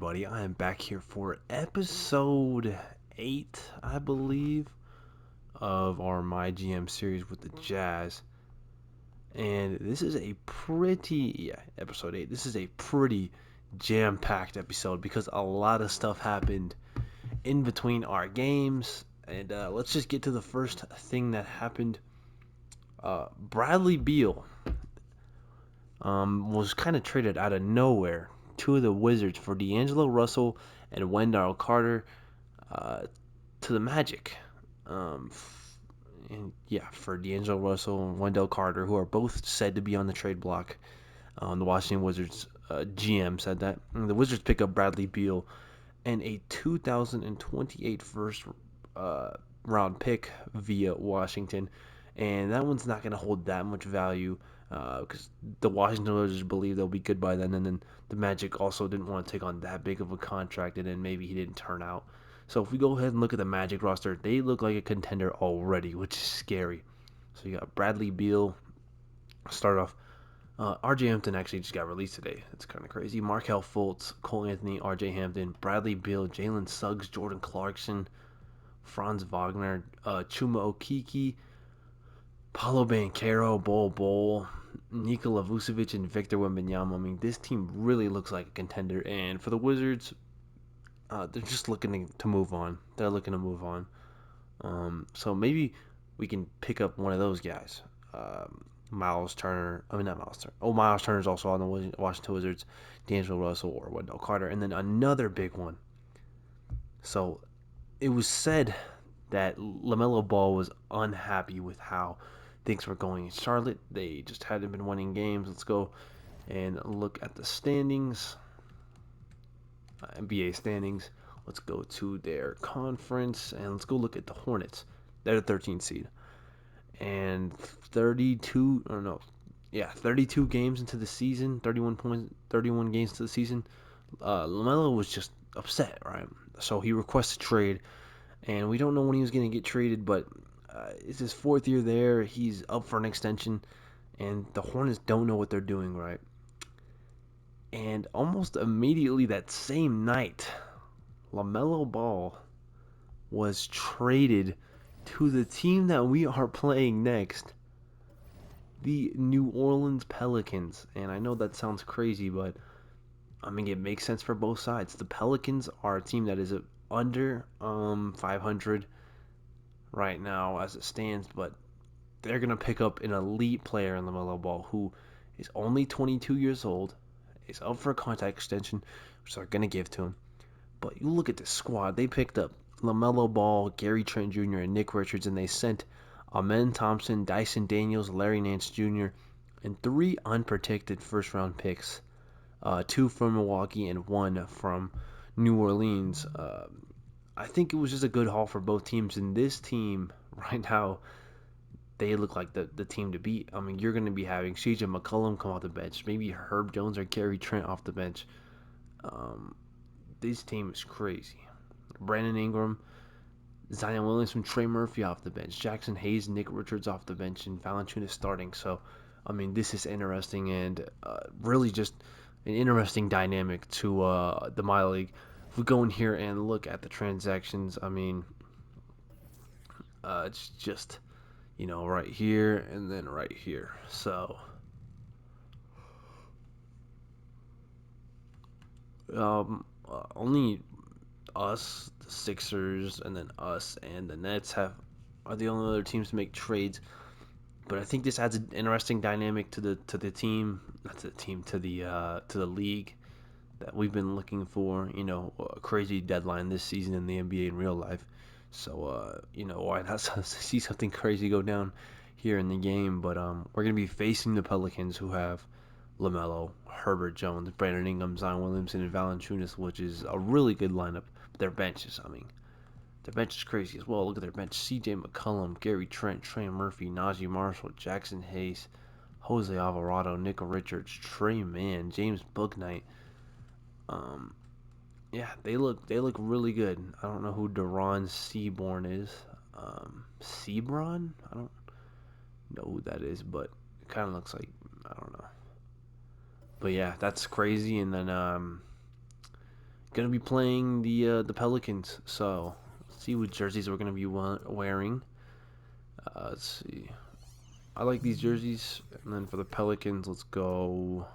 everybody? I am back here for episode 8, I believe, of our My GM series with the Jazz. And this is a episode 8. This is a pretty jam packed episode because a lot of stuff happened in between our games. And let's just get to the first thing that happened. Bradley Beal was kind of traded out of nowhere to the Wizards for D'Angelo Russell and Wendell Carter uh, to the Magic. Um, for D'Angelo Russell and Wendell Carter, who are both said to be on the trade block. The Washington Wizards GM said that. And the Wizards pick up Bradley Beal and a 2028 first uh, round pick via Washington. And that one's not going to hold that much value because the Washington Wizards believe they'll be good by then. And then the Magic also didn't want to take on that big of a contract, and then maybe he didn't turn out. So if we go ahead and look at the Magic roster, they look like a contender already, which is scary. So you got Bradley Beal. Start off. R.J. Hampton actually just got released today. It's kind of crazy. Markelle Fultz, Cole Anthony, R.J. Hampton, Bradley Beal, Jalen Suggs, Jordan Clarkson, Franz Wagner, Chuma Okeke, Paulo Banchero, Bol, Nikola Vucevic, and Victor Wembanyama. I mean, this team really looks like a contender. And for the Wizards, they're just looking to move on. They're looking to move on. So maybe we can pick up one of those guys. Miles Turner. I mean, not Miles Turner. Oh, Miles Turner's also on the Washington Wizards. D'Angelo Russell or Wendell Carter. And then another big one. So it was said that LaMelo Ball was unhappy with how things were going in Charlotte. They just hadn't been winning games. Let's go and look at the standings, NBA standings. Let's go to their conference and let's go look at the Hornets. They're the 13th seed. And 32 games into the season, 31 games to the season. LaMelo was just upset, right? So he requested trade, and we don't know when he was going to get traded, but it's his fourth year there. He's up for an extension, and the Hornets don't know what they're doing, right? And almost immediately that same night, LaMelo Ball was traded to the team that we are playing next, the New Orleans Pelicans. And I know that sounds crazy, but I mean, it makes sense for both sides. The Pelicans are a team that is under 500 right now as it stands, but they're going to pick up an elite player in LaMelo Ball who is only 22 years old, is up for a contract extension, which they're going to give to him. But you look at this squad, they picked up LaMelo Ball, Gary Trent Jr., and Nick Richards, and they sent Amen Thompson, Dyson Daniels, Larry Nance Jr., and 3 unprotected first-round picks, 2 from Milwaukee and 1 from New Orleans. I think it was just a good haul for both teams, and this team right now, they look like the team to beat. I mean, you're going to be having CJ McCollum come off the bench, maybe Herb Jones or Gary Trent off the bench. Um, this team is crazy. Brandon Ingram, Zion Williamson, Trey Murphy off the bench, Jackson Hayes, Nick Richards off the bench, and Valanciunas starting. So, I mean, this is interesting and really just an interesting dynamic to the My League. If we go in here and look at the transactions, I mean, it's just, right here and then right here. So, only us, the Sixers, and then us and the Nets are the only other teams to make trades. But I think this adds an interesting dynamic to the team, not to the team, to the league that we've been looking for. A crazy deadline this season in the NBA in real life. So why not see something crazy go down here in the game? But we're gonna be facing the Pelicans, who have LaMelo, Herbert Jones, Brandon Ingram, Zion Williamson, and Valanciunas, which is a really good lineup. But their benches, I mean, their bench is crazy as well. Look at their bench: C.J. McCollum, Gary Trent, Trey Murphy, Najee Marshall, Jackson Hayes, Jose Alvarado, Nick Richards, Trey Mann, James Bouknight. Um, yeah, they look really good. I don't know who Deron Seaborn is. Sebron? I don't know who that is, but it kind of looks like, I don't know. But yeah, that's crazy. And then Gonna be playing the Pelicans, so let's see what jerseys we're gonna be wearing. Let's see. I like these jerseys, and then for the Pelicans, let's go.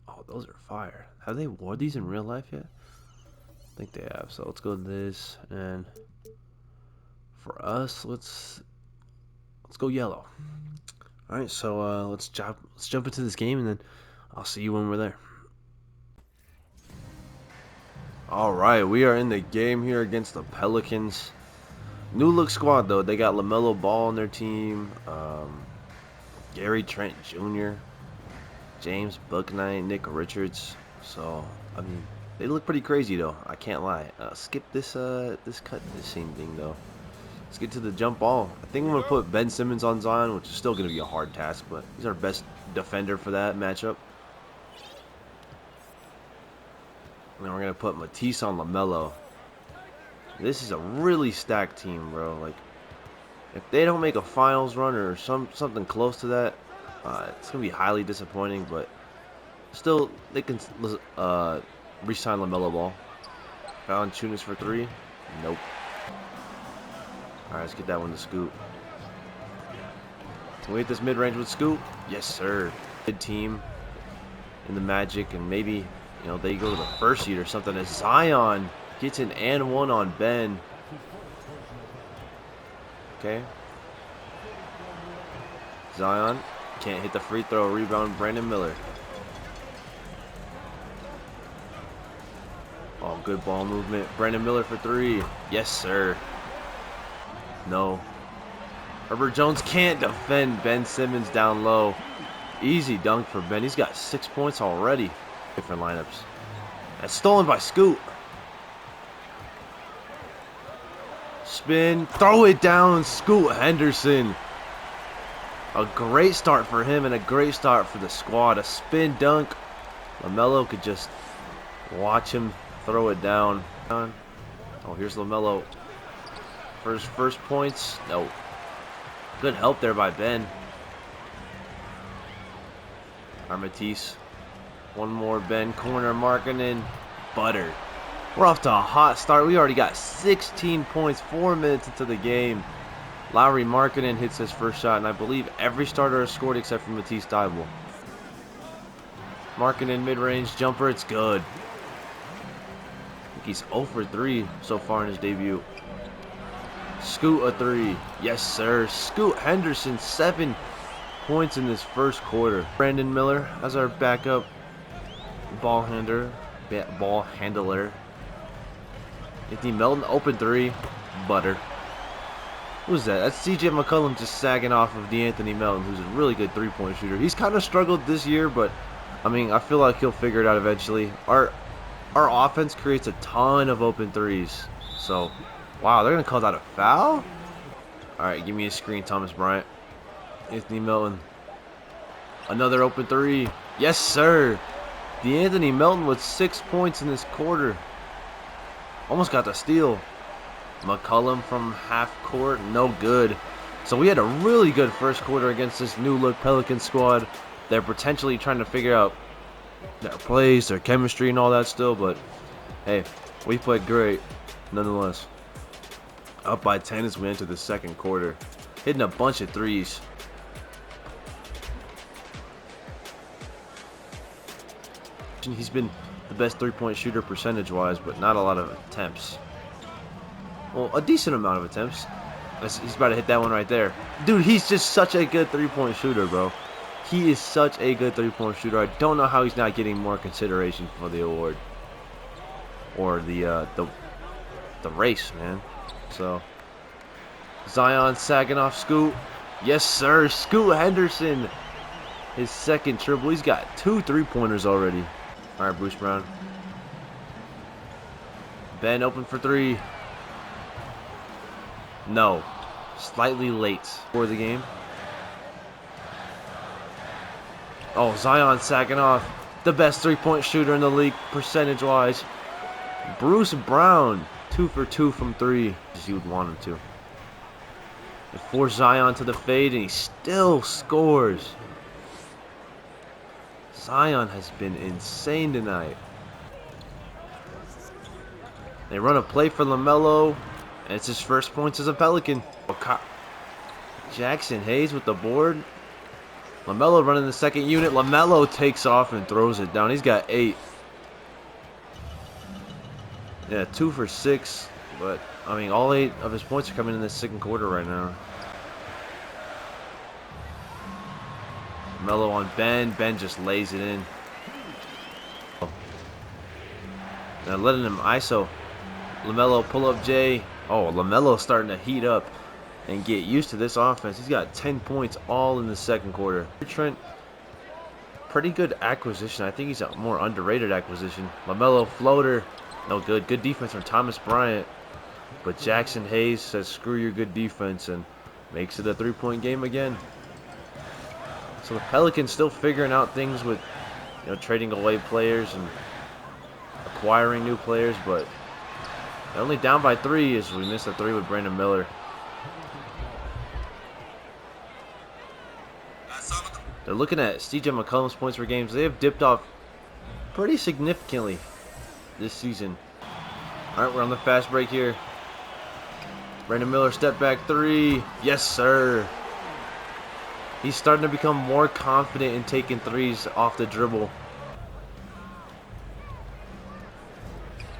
Oh, those are fire. Have they worn these in real life yet? I think they have. So let's go with this, and for us, let's go yellow. All right, so let's jump into this game, and then I'll see you when we're there. All right, we are in the game here against the Pelicans. New look squad though. They got LaMelo Ball on their team, Gary Trent Jr., James Bouknight, Nick Richards. So I mean, they look pretty crazy though. I can't lie. Skip this cut scene thing though. Let's get to the jump ball. I think I'm gonna put Ben Simmons on Zion, which is still gonna be a hard task, but he's our best defender for that matchup. And then we're gonna put Matisse on LaMelo. This is a really stacked team, bro. Like, if they don't make a finals run or something close to that, it's gonna be highly disappointing. But still, they can re-sign LaMelo Ball. Valanciunas for 3. Nope. All right, let's get that one to Scoot. Can we hit this mid-range with Scoot? Yes, sir. Good team in the Magic, and maybe they go to the first seed or something. As Zion gets an and one on Ben. Okay. Zion can't hit the free throw. Rebound, Brandon Miller. Oh, good ball movement. Brandon Miller for 3. Yes, sir. No. Herbert Jones can't defend Ben Simmons down low. Easy dunk for Ben. He's got 6 points already. Different lineups. That's stolen by Scoot. Spin. Throw it down. Scoot Henderson. A great start for him and a great start for the squad. A spin dunk. LaMelo could just watch him throw it down. Oh, here's LaMelo. First points. No. Good help there by Ben. Matisse. One more Ben. Corner Markkanen. Butter. We're off to a hot start. We already got 16 points 4 minutes into the game. Lauri Markkanen hits his first shot, and I believe every starter has scored except for Matisse Thybulle. Markkanen mid-range jumper. It's good. I think he's 0 for 3 so far in his debut. Scoot a 3. Yes, sir. Scoot Henderson, 7 points in this first quarter. Brandon Miller as our backup ball handler. Anthony Melton, open 3. Butter. Who's that? That's CJ McCollum just sagging off of D'Anthony Melton, who's a really good three-point shooter. He's kind of struggled this year, but I mean, I feel like he'll figure it out eventually. Our offense creates a ton of open threes. So, wow, they're going to call that a foul? All right, give me a screen, Thomas Bryant. Anthony Melton. Another open 3. Yes, sir. D'Anthony Melton with 6 points in this quarter. Almost got the steal. McCollum from half court, no good. So we had a really good first quarter against this new look Pelican squad. They're potentially trying to figure out their plays, their chemistry, and all that still. But hey, we played great nonetheless. Up by 10 as we enter the second quarter. Hitting a bunch of threes. He's been the best three-point shooter percentage-wise, but not a lot of attempts. Well, a decent amount of attempts. He's about to hit that one right there. Dude, he's just such a good three-point shooter, bro. He is such a good three-point shooter. I don't know how he's not getting more consideration for the award. Or the race, man. So, Zion sagging off Scoot. Yes, sir. Scoot Henderson. His second triple. He's got 2 3-pointers already. All right, Bruce Brown. Ben open for 3. No. Slightly late for the game. Oh, Zion sacking off. The best three-point shooter in the league percentage-wise. Bruce Brown. 2 for 2 from 3. As you would want him to. They force Zion to the fade, and he still scores. Zion has been insane tonight. They run a play for LaMelo, and it's his first points as a Pelican. Jackson Hayes with the board. LaMelo running the second unit. LaMelo takes off and throws it down. He's got 8. Yeah, 2 for 6. But, I mean, all 8 of his points are coming in the second quarter right now. LaMelo on Ben. Ben just lays it in. Now letting him ISO. LaMelo pull up Jay. Oh, LaMelo starting to heat up and get used to this offense. He's got 10 points all in the second quarter. Trent, pretty good acquisition. I think he's a more underrated acquisition. LaMelo floater. No good. Good defense from Thomas Bryant. But Jackson Hayes says, screw your good defense, and makes it a 3-point game again. So the Pelicans still figuring out things with, trading away players and acquiring new players, but they're only down by 3 as we missed a 3 with Brandon Miller. They're looking at CJ McCollum's points per game. They have dipped off pretty significantly this season. All right, we're on the fast break here. Brandon Miller, step back 3. Yes, sir. He's starting to become more confident in taking 3s off the dribble.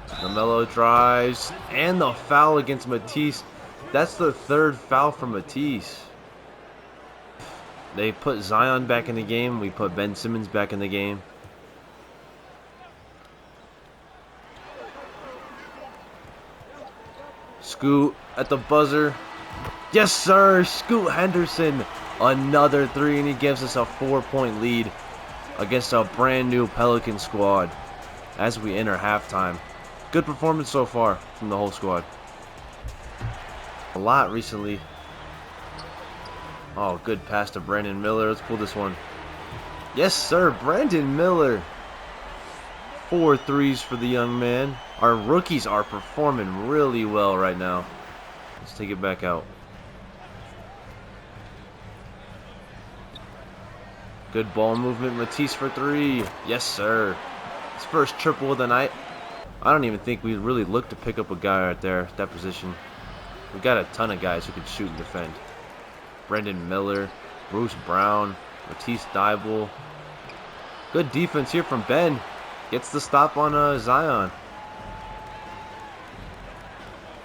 LaMelo drives, and the foul against Matisse. That's the 3rd foul for Matisse. They put Zion back in the game. We put Ben Simmons back in the game. Scoot at the buzzer. Yes, sir. Scoot Henderson. Another 3, and he gives us a 4-point lead against a brand new Pelican squad as we enter halftime. Good performance so far from the whole squad. A lot recently. Oh, good pass to Brandon Miller. Let's pull this one. Yes, sir. Brandon Miller. 4 threes for the young man. Our rookies are performing really well right now. Let's take it back out. Good ball movement. Matisse for 3. Yes, sir. His first triple of the night. I don't even think we really looked to pick up a guy right there at that position. We got a ton of guys who can shoot and defend. Brandon Miller, Bruce Brown, Matisse Thybulle. Good defense here from Ben. Gets the stop on Zion.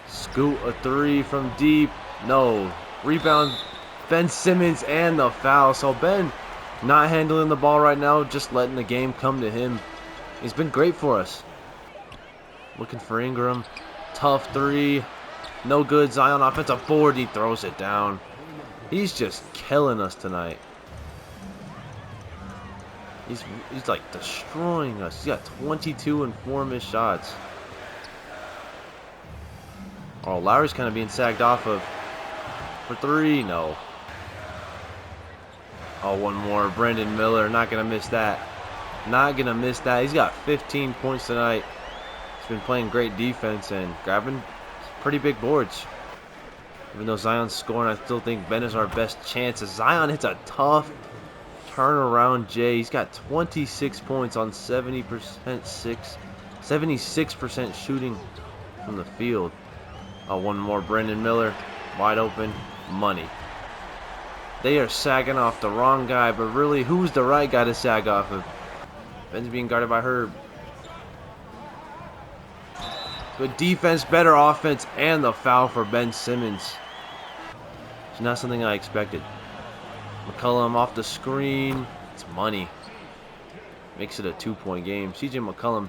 Scoot a 3 from deep. No. Rebound. Ben Simmons and the foul. So Ben not handling the ball right now, just letting the game come to him. He's been great for us. Looking for Ingram. Tough 3. No good. Zion offensive board. He throws it down. He's just killing us tonight. He's like destroying us. He's got 22 and 4 missed shots. Oh, Lowry's kind of being sagged off of. For 3. No. Oh, one more. Brandon Miller. Not going to miss that. Not going to miss that. He's got 15 points tonight. He's been playing great defense and grabbing pretty big boards. Even though Zion's scoring, I still think Ben is our best chance. As Zion hits a tough turnaround Jay. He's got 26 points on 76% shooting from the field. Oh, one more. Brandon Miller. Wide open. Money. They are sagging off the wrong guy, but really, who's the right guy to sag off of? Ben's being guarded by Herb. Good defense, better offense, and the foul for Ben Simmons. It's not something I expected. McCollum off the screen. It's money. Makes it a 2-point game. CJ McCollum,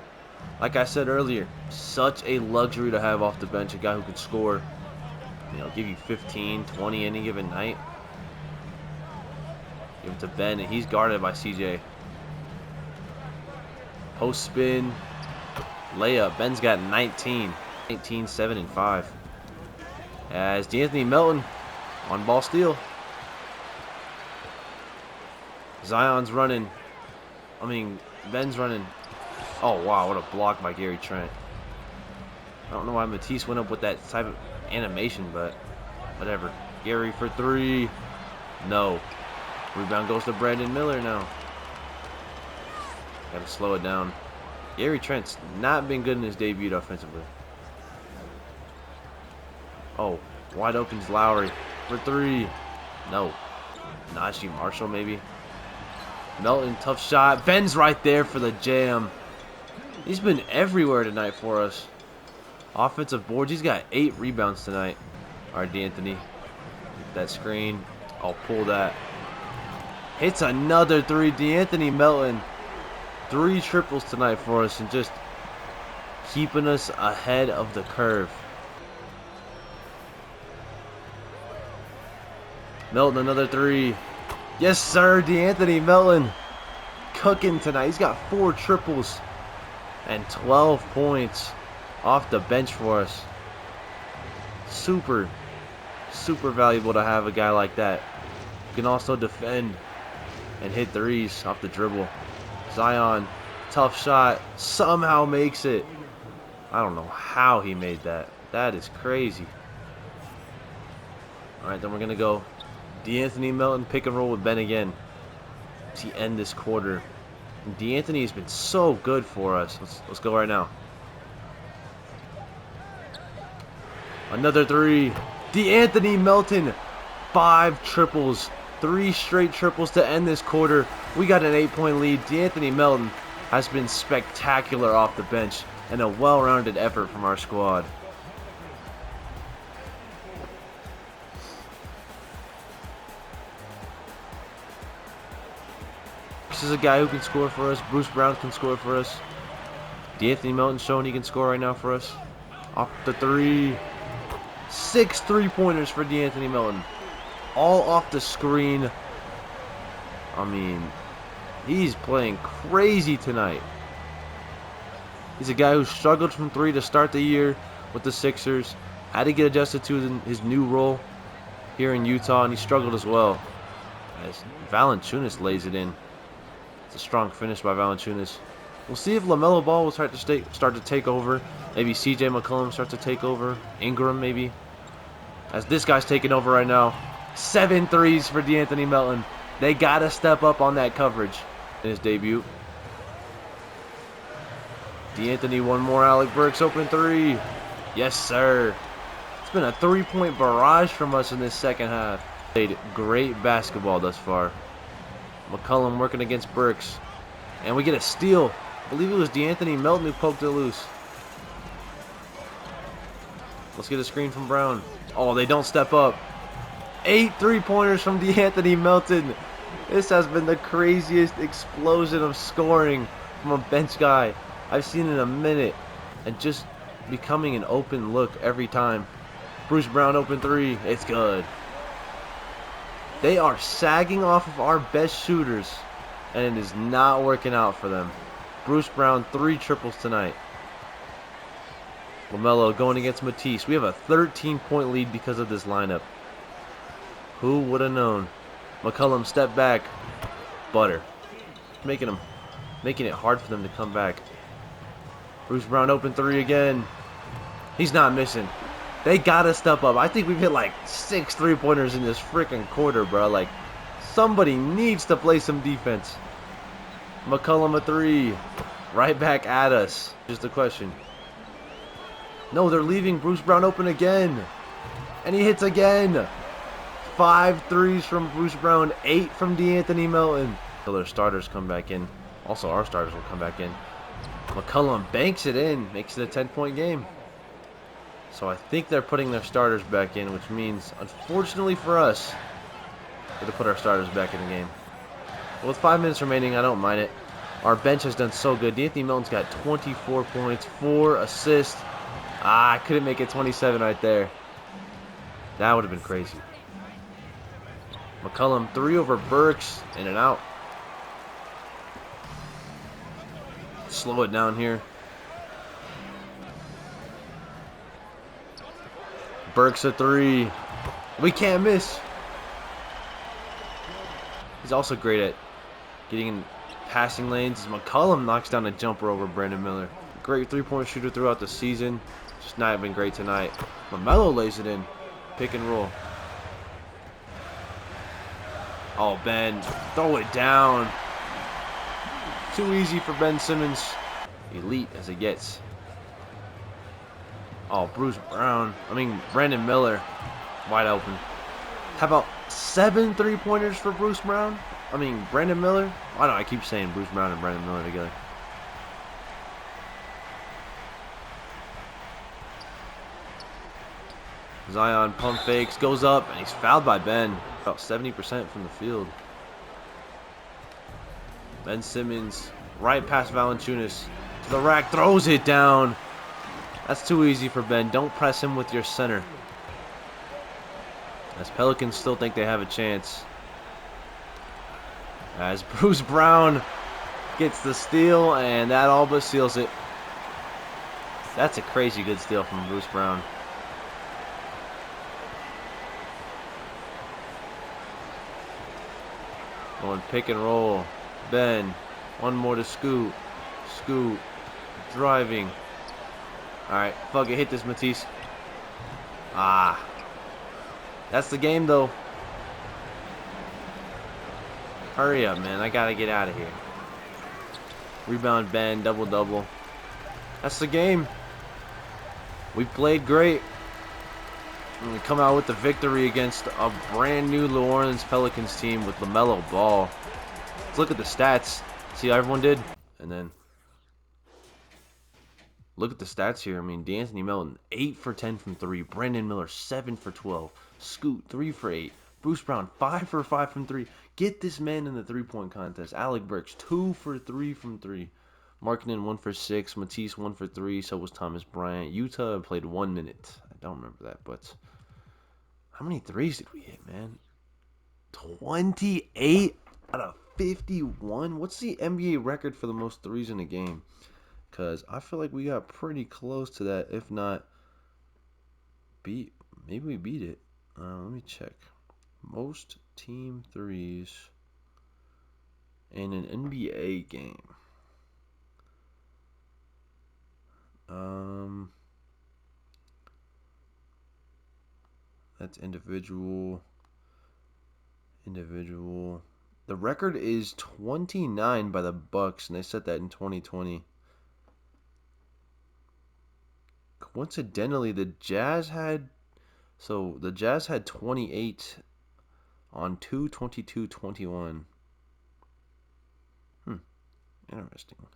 like I said earlier, such a luxury to have off the bench. A guy who could score, give you 15, 20 any given night. Give it to Ben, and he's guarded by CJ. Post spin. Layup. Ben's got 19. 19, 7, and 5. As D'Anthony Melton on ball steal. Zion's running. Ben's running. Oh, wow. What a block by Gary Trent. I don't know why Matisse went up with that type of animation, but whatever. Gary for 3. No. Rebound goes to Brandon Miller now. Got to slow it down. Gary Trent's not been good in his debut offensively. Oh, wide open's Lowry for three. No. Najee Marshall, maybe. Melton, tough shot. Ben's right there for the jam. He's been everywhere tonight for us. Offensive boards. He's got 8 rebounds tonight. All right, D'Anthony. That screen. I'll pull that. Hits another three. D'Anthony Melton. 3 triples tonight for us and just keeping us ahead of the curve. Melton, another 3. Yes, sir. D'Anthony Melton cooking tonight. He's got 4 triples and 12 points off the bench for us. Super valuable to have a guy like that. You can also defend and hit threes off the dribble. Zion, tough shot, somehow makes it. I don't know how he made that. That is crazy. All right, then we're gonna go D'Anthony Melton pick and roll with Ben again to end this quarter. And D'Anthony has been so good for us. Let's go right now. Another 3. D'Anthony Melton, 5 triples, 3 straight triples to end this quarter. We got an 8-point lead. D'Anthony Melton has been spectacular off the bench and a well-rounded effort from our squad. This is a guy who can score for us. Bruce Brown can score for us. D'Anthony Melton showing he can score right now for us. Off the 3. 6 3-pointers for D'Anthony Melton. All off the screen. I mean, he's playing crazy tonight. He's a guy who struggled from 3 to start the year with the Sixers. Had to get adjusted to his new role here in Utah, and he struggled as well. As Valanciunas lays it in. It's a strong finish by Valanciunas. We'll see if LaMelo Ball will start to take over. Maybe C.J. McCollum starts to take over. Ingram maybe. As this guy's taking over right now. 7 threes for D'Anthony Melton. They got to step up on that coverage in his debut. D'Anthony, one more. Alec Burks, open 3. Yes, sir. It's been a 3-point barrage from us in this second half. Played great basketball thus far. McCollum working against Burks. And we get a steal. I believe it was D'Anthony Melton who poked it loose. Let's get a screen from Brown. Oh, they don't step up. 8 3-pointers from D'Anthony Melton. This has been the craziest explosion of scoring from a bench guy I've seen in a minute. And just becoming an open look every time. Bruce Brown, open 3. It's good. They are sagging off of our best shooters, and it is not working out for them. Bruce Brown, 3 triples tonight. LaMelo going against Matisse. We have a 13-point lead because of this lineup. Who would have known? McCollum, step back. Butter. Making it hard for them to come back. Bruce Brown, open 3 again. He's not missing. They gotta step up. I think we've hit like 6 3-pointers in this freaking quarter, bro. Like, somebody needs to play some defense. McCollum, a 3. Right back at us. Just a question. No, they're leaving Bruce Brown open again. And he hits again. 5 threes from Bruce Brown. 8 from D'Anthony Melton. Until their starters come back in. Also, our starters will come back in. McCollum banks it in. Makes it a 10-point game. So I think they're putting their starters back in, which means, unfortunately for us, we have to put our starters back in the game. But with 5 minutes remaining, I don't mind it. Our bench has done so good. D'Anthony Melton's got 24 points, 4 assists. I couldn't make it 27 right there. That would have been crazy. McCollum, 3 over Burks, in and out. Slow it down here. Burks, a 3. We can't miss. He's also great at getting in passing lanes. McCollum knocks down a jumper over Brandon Miller. Great 3-point shooter throughout the season. Just not been great tonight. LaMelo lays it in. Pick and roll. Oh, Ben. Throw it down. Too easy for Ben Simmons. Elite as it gets. Oh, Bruce Brown. Brandon Miller. Wide open. How about 7 3-pointers for Bruce Brown? Brandon Miller. I don't know. I keep saying Bruce Brown and Brandon Miller together. Zion pump fakes, goes up, and he's fouled by Ben. About 70% from the field. Ben Simmons, right past Valanciunas. To the rack, throws it down. That's too easy for Ben. Don't press him with your center. As Pelicans still think they have a chance. As Bruce Brown gets the steal, and that all but seals it. That's a crazy good steal from Bruce Brown. Going pick and roll. Ben. One more to Scoot. Scoot. Driving. Alright, fuck it. Hit this, Matisse. Ah. That's the game, though. Hurry up, man. I gotta get out of here. Rebound, Ben. Double-double. That's the game. We played great. And we come out with the victory against a brand new New Orleans Pelicans team with LaMelo Ball. Let's look at the stats. See how everyone did? And then look at the stats here. D'Anthony Melton, 8 for 10 from 3. Brandon Miller, 7 for 12. Scoot, 3 for 8. Bruce Brown, 5 for 5 from 3. Get this man in the three-point contest. Alec Burks, 2 for 3 from 3. Markkanen, 1 for 6. Matisse, 1 for 3. So was Thomas Bryant. Utah played 1 minute. I don't remember that, but how many threes did we hit, man? 28 out of 51? What's the NBA record for the most threes in a game? Because I feel like we got pretty close to that. If not, maybe we beat it. Let me check. Most team threes in an NBA game. That's individual. The record is 29 by the Bucks, and they set that in 2020. Coincidentally, the Jazz had 28 on 2/22/21. Interesting.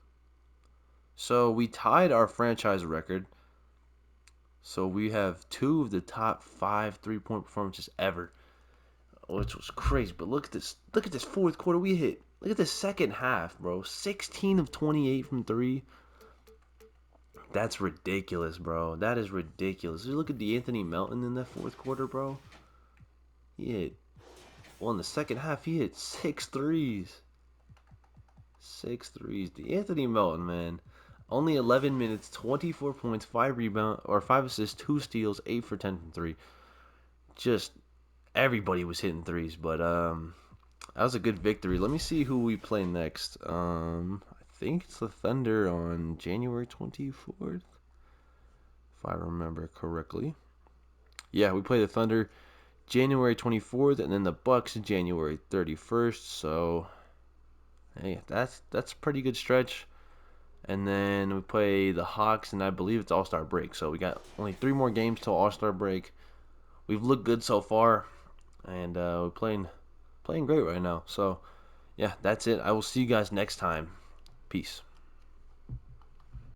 So we tied our franchise record. So we have 2 of the top 5 3-point performances ever, which was crazy. But look at this. Look at this fourth quarter we hit. Look at the second half, bro. 16 of 28 from 3. That's ridiculous, bro. That is ridiculous. Look at Anthony Melton in that fourth quarter, bro. In the second half, he hit 6 threes. 6 threes. Anthony Melton, man. Only 11 minutes, 24 points, 5 rebounds, or 5 assists, 2 steals, 8 for 10 from 3. Just everybody was hitting threes, but that was a good victory. Let me see who we play next. I think it's the Thunder on January 24th, if I remember correctly. Yeah, we play the Thunder January 24th, and then the Bucks January 31st. So, hey, that's a pretty good stretch. And then we play the Hawks, and I believe it's All-Star break. So we got only 3 more games till All-Star break. We've looked good so far, and we're playing great right now. So, yeah, that's it. I will see you guys next time. Peace.